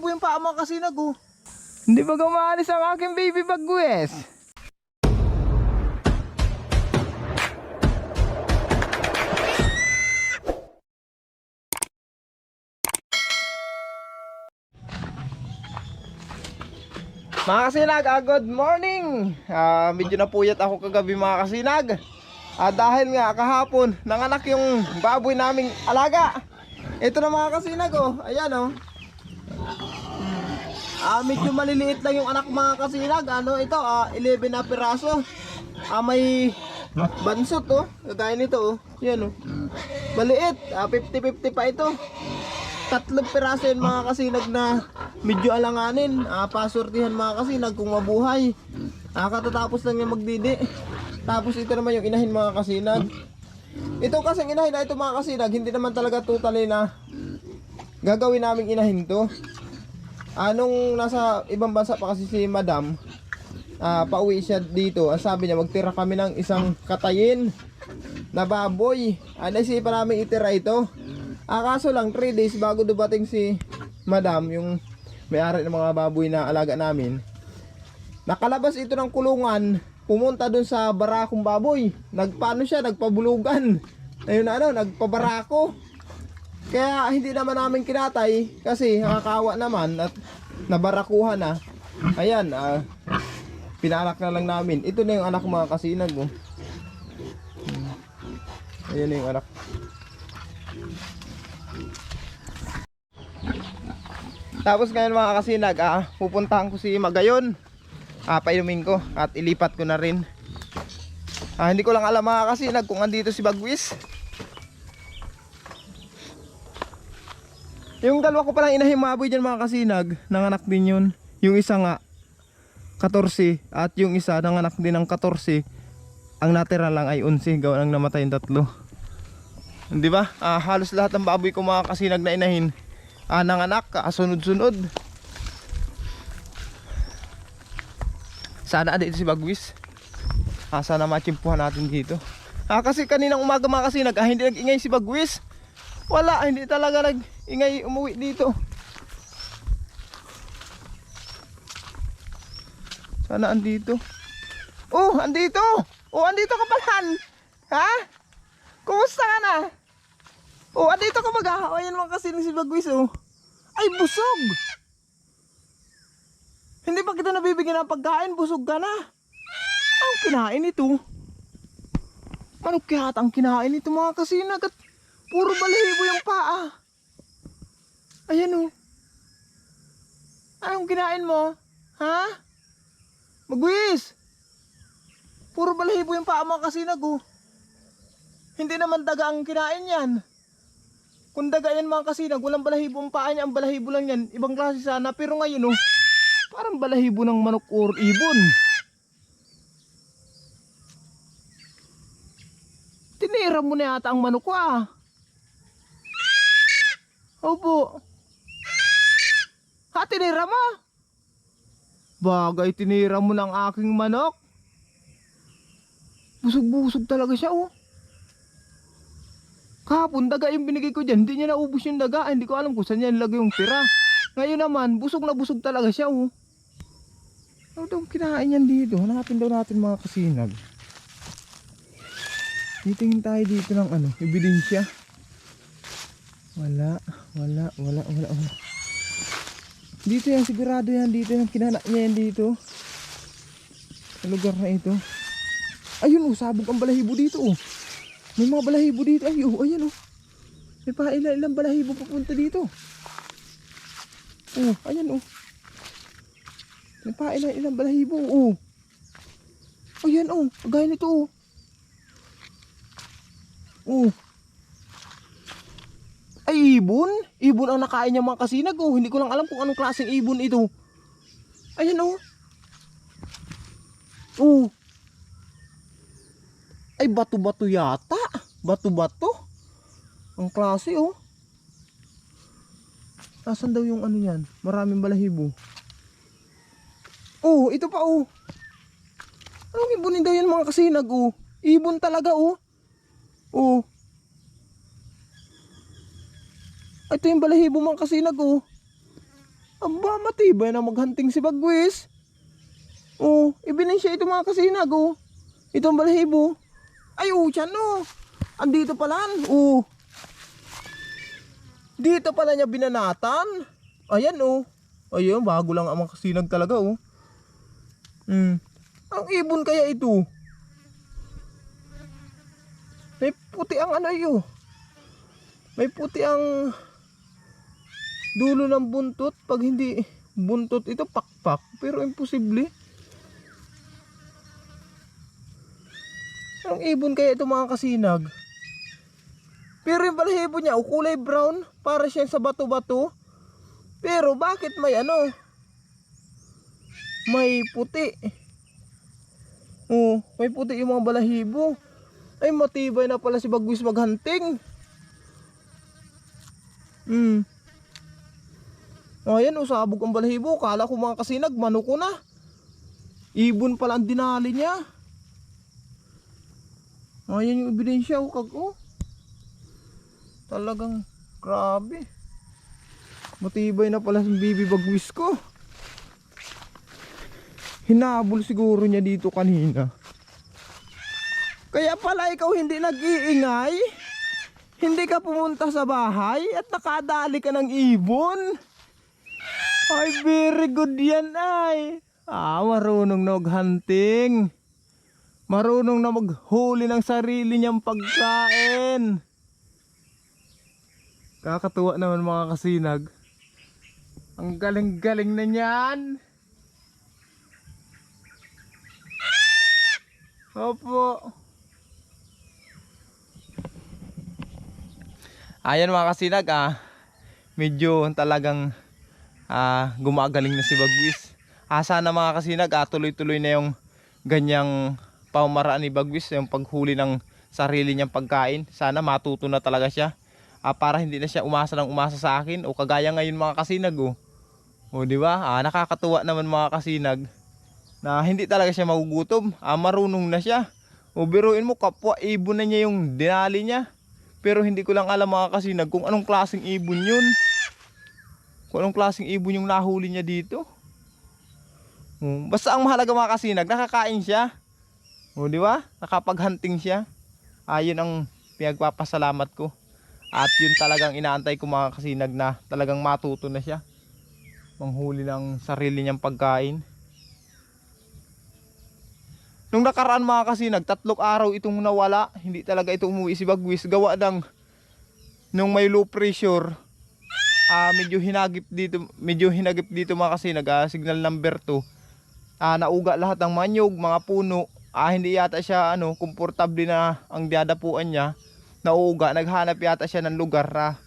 balahibo yung paa mga kasinag oh. Hindi ba gumaalis ang aking baby bagwes? Mga kasinag, good morning! Medyo napuyat ako kagabi mga kasinag. Dahil nga kahapon nanganak yung baboy naming alaga. Ito na mga kasinag oh, ayan oh. Medyo maliliit lang yung anak mga kasinag. Ano ito, 11 na piraso. May bansot oh, kagaya nito oh. Yan oh. Maliit, 50-50 pa ito. 3 piraso yun mga kasinag na medyo alanganin. Pasortihan mga kasinag kung mabuhay. Katatapos lang yung magdidi. Tapos ito naman yung inahin mga kasinag. Ito kasing inahin na ito mga kasinag, hindi naman talaga totally na gagawin naming inahin to. Nung nasa ibang bansa pa kasi si madam, pauwi siya dito. Ang sabi niya magtira kami ng isang katayin na baboy. Naisipan namin itira ito. Kaso lang 3 days bago dumating si madam, yung may-ari ng mga baboy na alaga namin, nakalabas ito ng kulungan, pumunta dun sa barakong baboy. Nagpabulugan. Ayun na nagpabarako. Kaya hindi naman namin kinatay kasi nakakawa naman at nabarakuhan na. Ayan, pinalak na lang namin. Ito na yung anak mga kasinag oh. Ayan na yung anak. Tapos ngayon mga kasinag, pupuntahan ko si Magayon. Painumin ko at ilipat ko na rin. Hindi ko lang alam mga kasinag kung andito si Bagwis. Yung dalawa ko palang inahing maboy dyan mga kasinag, nanganak din yun. Yung isa nga 14 at yung isa nanganak din ng 14. Ang natira lang ay 11, gawa nang namatay yung 3. Di ba? Halos lahat ng baboy ko mga kasinag na inahin nanganak sunod-sunod. Sana dito si Bagwis. Sana matsimpuhan natin dito. Kasi kaninang umaga mga kasinag, hindi nag-ingay si Bagwis. Wala, hindi talaga nag-ingay umuwi dito. Sana andito. Oh, andito. Oh, andito ka pala. Ha? Kumusta ka na? Oh, andito ka baga. Ayan mga kasinag si Bagwis oh. Ay, busog. Hindi pa kita nabibigyan ng pagkain, busog ka na. Ang kinain ito? Ano kaya ang kinain ito mga kasinag? At puro balahibo yung paa. Ayan o. Anong kinain mo? Ha? Magwis! Puro balahibo yung paa mga kasinag o. Hindi naman daga ang kinain yan. Kung daga yan mga kasinag, walang balahibo ang paa niya. Ang balahibo lang yan, ibang klase sana. Pero ngayon o, parang balahibo ng manok or ibon. Tinira mo na yata ang manok ko Opo. Tinira mo? Bagay, tinira mo ng aking manok. Busog-busog talaga siya oh. Kahapon daga yung binigay ko dyan, hindi niya naubos yung daga. Hindi ko alam kung saan niya nilagay yung tira. Ngayon naman, busog na busog talaga siya oh. Ano daw kinain yan dito? Hanapin daw natin mga kasinag. Titingin tayo dito ng ebidensya. Wala. Dito yan, sigurado yan dito. Yung kinanak niya yan dito. Sa lugar na ito. Ayun sabog ang balahibo dito May mga balahibo dito. Ayan May pa ilang balahibo papunta dito. Ayan May pa ilang balahibo. Ayan gaya nito Ay, ibon? Ibon ang nakain niya mga kasinag Hindi ko lang alam kung anong klaseng ibon ito. Ayan Ay, bato-bato yata. Bato-bato. Ang klase Nasaan daw yung yan? Maraming balahibo. Ito pa Anong ibonin daw yan mga kasinag Ibon talaga Ito yung balahibo mga kasinag Aba, matibay na maghunting si Bagwis. Oh, ibinisya ito mga kasinag, oh. Itong balahibo. Ay, oh, tiyan, oh. Andito pala, oh. Dito pala niya binanatan. Ayan, oh. Ayun, bago lang ang mga kasinag talaga, oh. Ang ibon kaya ito. May puti ang ano yun. May puti ang dulo ng buntot. Pag hindi buntot ito, pakpak. Pero imposible. Ang ibon kaya ito mga kasinag. Pero yung balahibo niya, kulay brown. Para siya sa bato-bato. Pero bakit may ano? May puti. Oh, may puti yung mga balahibo. Ay, matibay na pala si Bagwis maghunting. Ayan, sabog ang balahibo. Kala ko mga kasinag, manuko na. Ibon pala ang dinali niya. Ayan yung ebidensya, oh. Talagang grabe. Matibay na pala si baby Bagwis ko. Hinabol siguro niya dito kanina. Kaya pala ikaw hindi nag-iingay. Hindi ka pumunta sa bahay at nakadali ka ng ibon. Ay, very good yan ay. Marunong na mag-hunting. Marunong na maghuli ng sarili niyang pagkain. Kakatuwa naman mga kasinag. Ang galing-galing na niyan. Opo. Ayan mga kasinag, medyo talagang gumagaling na si Bagwis. Sana mga kasinag, tuloy-tuloy na yung ganyang pamamaraan ni Bagwis, yung paghuli ng sarili niyang pagkain. Sana matuto na talaga siya, para hindi na siya umasa ng umasa sa akin, o kagaya ngayon mga kasinag, o di ba? Nakakatuwa naman mga kasinag na hindi talaga siya magugutom. Marunong na siya. O biruin mo, kapwa ibon na niya yung dinali niya. Pero hindi ko lang alam mga kasinag kung anong klaseng ibon yun. Kung anong klaseng ibon yung nahuli niya dito. Basta ang mahalaga mga kasinag, nakakain siya. O di ba? Nakapag-hunting siya. Yun ang pinagpapasalamat ko. At yun talagang inaantay ko mga kasinag, na talagang matuto na siya manghuli ng sarili niyang pagkain. Nung nakaraan mga kasinag, 3 araw itong nawala. Hindi talaga ito umuwi si Bagwis. Gawa ng nung may low pressure. Medyo hinagip dito mga kasinag. Signal number 2. Nauga lahat ng manyog, mga puno. Hindi yata siya komportable na ang dadapuan niya. Nauga, naghanap yata siya ng lugar na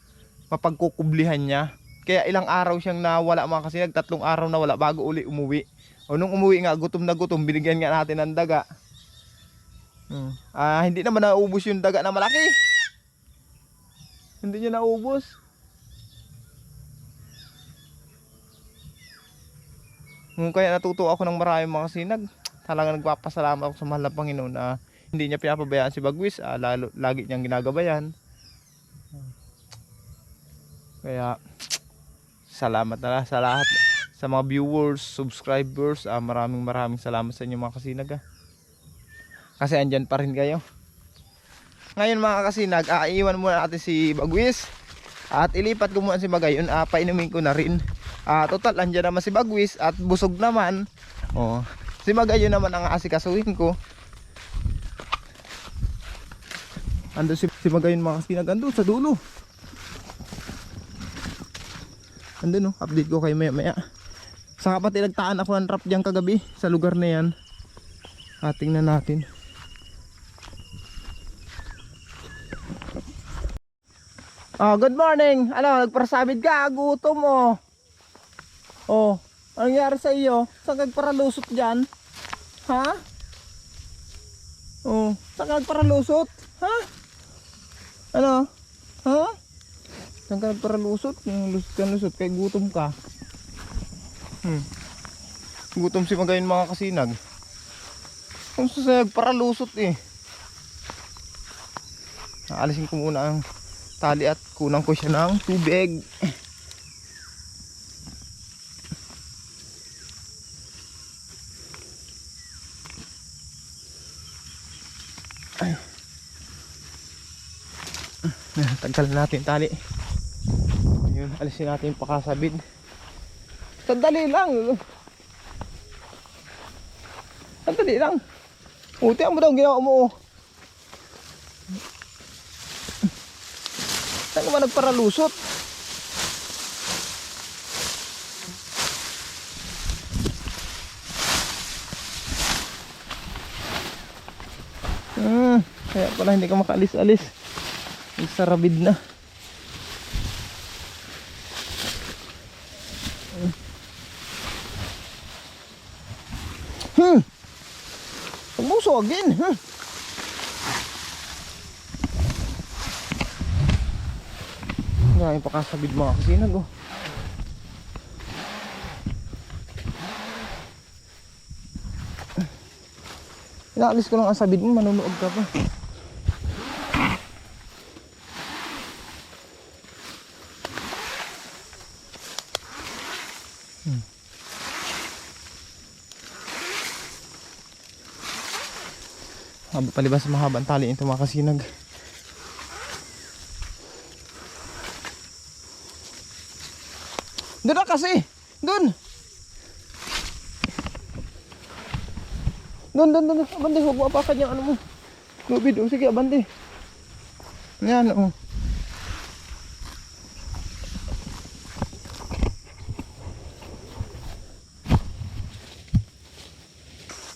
mapagkukublihan niya. Kaya ilang araw siyang nawala mga kasinag. 3 araw nawala bago uli umuwi. O nung umuwi nga, gutom na gutom, binigyan nga natin ng daga. Hindi naman naubos yung daga na malaki. Hindi niya naubos. Kaya natuto ako ng marami mga kasinag. Talagang nagpapasalamat ako sa mahal na Panginoon na hindi niya pinapabayaan si Bagwis. Lagi niyang ginagabayan. Kaya salamat na sa lahat. Sa mga viewers, subscribers, maraming salamat sa inyo mga kasinag. Kasi andyan pa rin kayo. Ngayon mga kasinag, iiwan muna natin si Bagwis. At ilipat ko muna si Bagayon, painumin ko na rin. Total, andyan naman si Bagwis at busog naman. Si Bagayon naman ang asikasuhin ko. Andun si Bagayon mga kasinag, andun sa dulo. Andun update ko kayo maya. Saka pati nagtaan ako ng trap dyan kagabi sa lugar na yan. Tingnan natin. Good morning. Nagparasabid ka? Gutom mo. Anong nangyari sa iyo? Saan ka nagparalusot dyan? Ha? Saan ka nagparalusot? Ha? Ano? Ha? Saan ka nagparalusot? Lusot kay gutom ka. Gutom si Magayon mga kasinag. Kung sasayag para lusot Alisin ko muna ang tali at kunang ko siya ng tubig. Tanggalin natin tali. Ayun, alisin natin yung pakasabid. Sandali lang. Sandali lang. Tiyan mo daw ang ginawa mo. Saan ka ba nagparalusot? Kaya pala hindi ka makaalis-alis. Sarabid na. Pagbuso again. Ngayon pakasabid mga kasinag. Inaalis ko lang ang sabid mo, manunood ka pa. Palibas sa mahabang tali ito mga kasinag. Doon na kasi! Doon! Doon. Abante, huwag mo apakan yung ano mo. Lubid, sige, abante. Yan,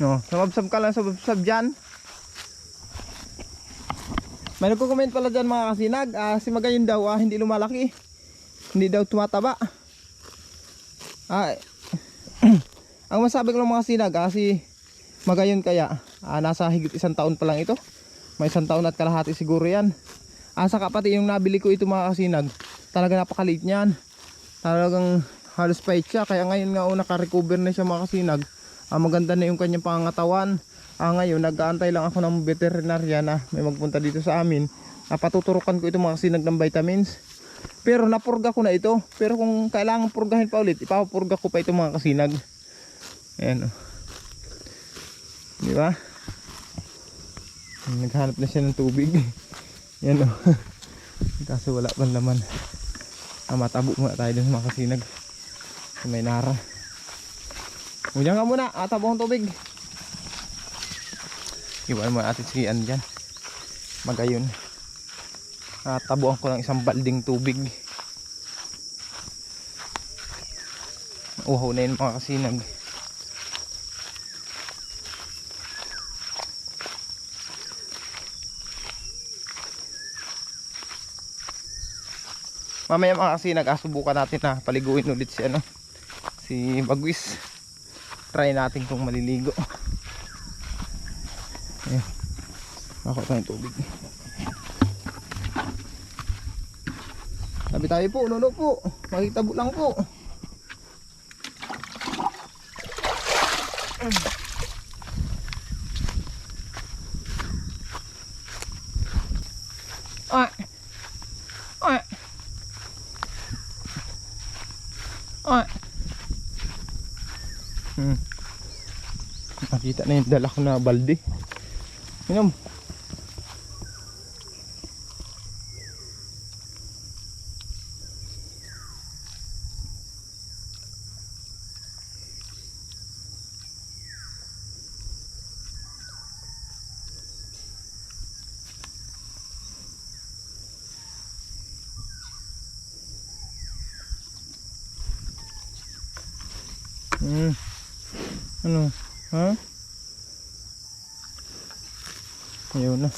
No, sumabsab ka lang, sumabsab dyan. May nagko-comment pala dyan mga kasinag, si Magayon daw hindi lumalaki. Hindi daw tumataba. Ang masabi ko lang mga kasinag, si Magayon kaya nasa higit 1 taon pa lang ito. May 1 taon at kalahati siguro yan. Saka pati yung nabili ko ito mga kasinag, talaga napakaliit niyan. Talagang halos pahit siya. Kaya ngayon nga naka-recover na siya mga kasinag. Maganda na yung kanyang pangangatawan. Ngayon nag-aantay lang ako ng veterinarya na may magpunta dito sa amin. Patuturukan ko ito mga kasinag ng vitamins. Pero napurga ko na ito. Pero kung kailangan purgahin pa ulit, ipapurga ko pa ito mga kasinag. Ayan di ba? Naghanap na siya ng tubig. Yan kaso wala pang laman. Matabo muna tayo dun mga kasinag. May nara. Huwag ka muna, tabo ang tubig. Iwan mo natin siyan dyan. Magayon. Tabuan ko ng 1 balding tubig. Uhaw na yun mga kasinag. Mamaya mga kasinag, subukan natin na paliguin ulit si Bagwis. Try natin kung maliligo. Ayan. Ako tayong tubig. Tabi tayo po, nuno po. Makitabo lang po. Nakita na yung dala ko na balde. Inom. Ano? Ha? Ayun na.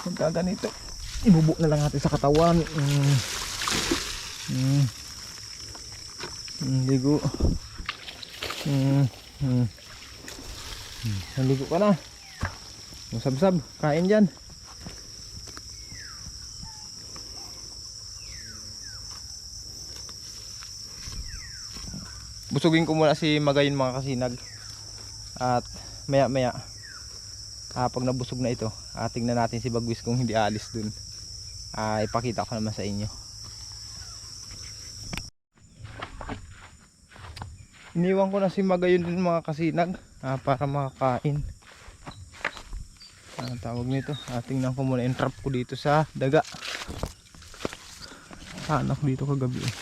Pagka ganito, ibubo na lang natin sa katawan. Ligo. Naligo ka na. Masabsab, kain dyan. Busugin ko muna si Magayon mga kasinag. At maya maya pag nabusog na ito, tingnan natin si Bagwis kung hindi aalis dun. Ipakita ko naman sa inyo. Iniwan ko na si Magayon dun mga kasinag para makakain. Ang tawag nito, tingnan ko muna yung trap ko dito sa daga. Anak dito kagabi eh.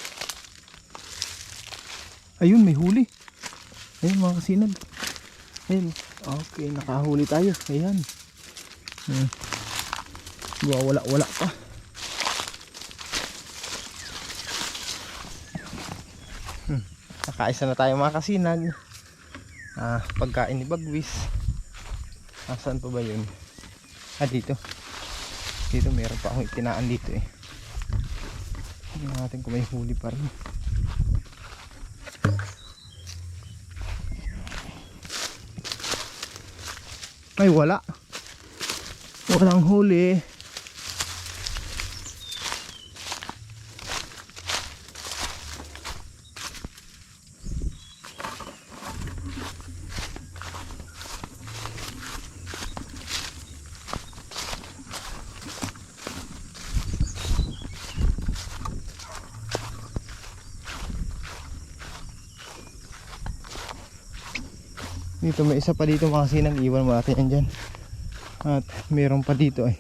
Ayun, may huli. Ayun mga kasinag. Ayun. Okay, nakahuli tayo. Ayan. Wala pa. Nakaisa na tayo mga kasinag. Pagkain ni Bagwis. Saan pa ba yun? Dito. Dito meron pa akong itinaan dito eh. Tingnan natin kung may huli pa rin. Ay wala. Walang huli. Dito may isa pa dito mga kasinag, iwan mo natin yan dyan. At meron pa dito eh.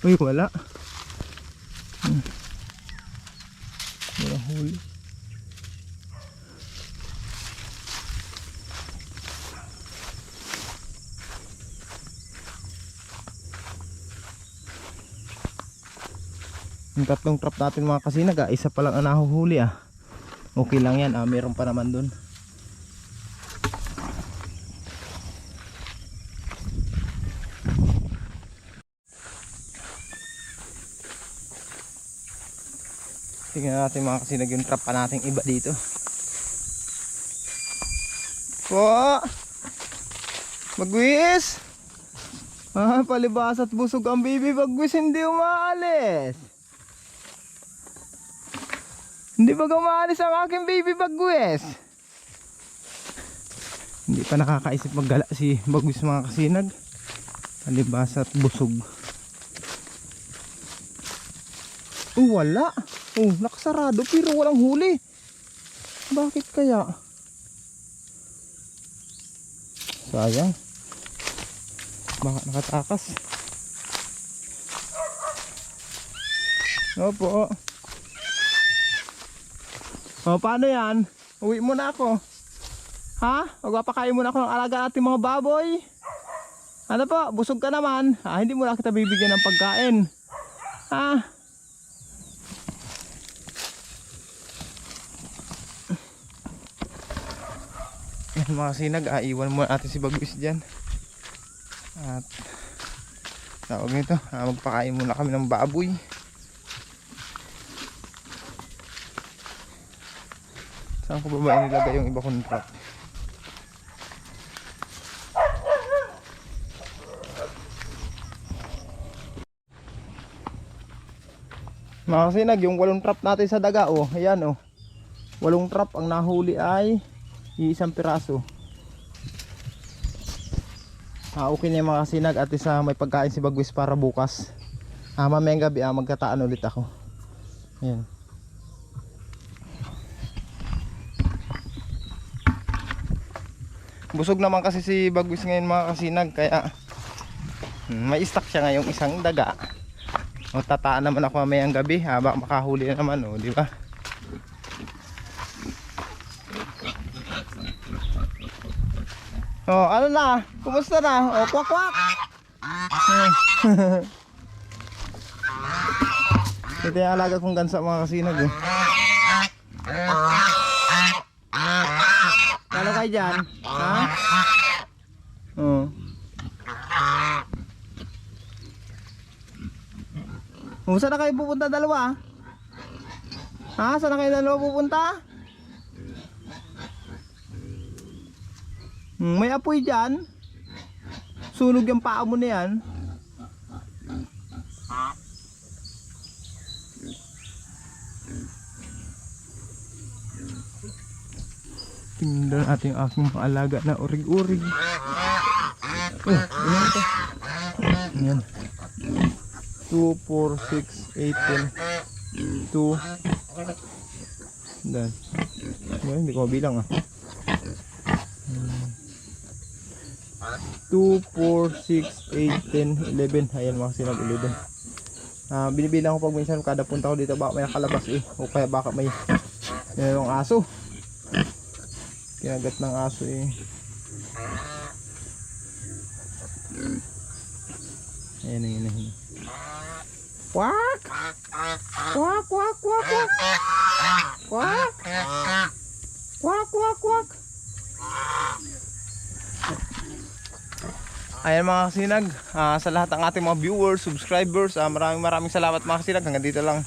Uy wala. Walang huli. Yung tatlong trap natin mga kasinag, isa pa lang ang nahuhuli ah. Okay lang yan, meron pa naman dun. Tingnan natin mga kasinag yung trap pa nating iba dito. Po! Bagwis! Palibas at busog ang baby Bagwis, hindi umaalis. Hindi ba gumaalis ang aking baby Bagwis? Hindi pa nakakaisip maggala si Bagwis mga kasinag. Palibas at busog. Wala. Nakasarado pero walang huli. Bakit kaya? Sayang. Baka nakatakas. Opo. Paano yan? Uwi muna ako. Magpapakain muna ako ng alaga natin mga baboy. Ano po? Busog ka naman. Hindi mo na kita bibigyan ng pagkain. Yan mga sinag, iwan muna natin si Bagwis dyan. At tawag nito, magpakain muna kami ng baboy. Saan ko ba inilagay yung iba kong trap? Mga kasinag, yung 8 trap natin sa daga ayan 8 trap ang nahuli ay isang piraso. Okay na yung mga kasinag, at isa may pagkain si Bagwis para bukas. Mamayang gabi magkataan ulit ako. Ayan. Busog naman kasi si Bagwis ngayon mga kasinag, kaya may stock siya ngayong isang daga. Tataan naman ako mamayang gabi, baka makahuli na naman di ba? Ano na? Kumusta na? Kwak kwak. Ito yung alaga kong gansa mga kasinag Kala kayo dyan? Saan na kayo pupunta dalawa? Saan na kayo dalawa pupunta? May apoy dyan. Sunog yung paa mo na yan. Tingnan natin yung aking alaga na urig-urig. Ganyan ito. Yan. 2, 4, 6, 8, 10, 2. Dan. Hindi ko mabilang 2, 4, 6, 8, 10, 11. Ayan mga kasinag, 11. Binibilang ko pag minsan kada punta ko dito, baka may nakalabas o kaya baka may mayroong aso, kinagat ng aso Ayan. Quack! Quack, quack, quack, quack! Quack! Quack, quack, quack! Ayan mga kasinag, sa lahat ng ating mga viewers, subscribers, maraming salamat mga kasinag. Hanggang dito lang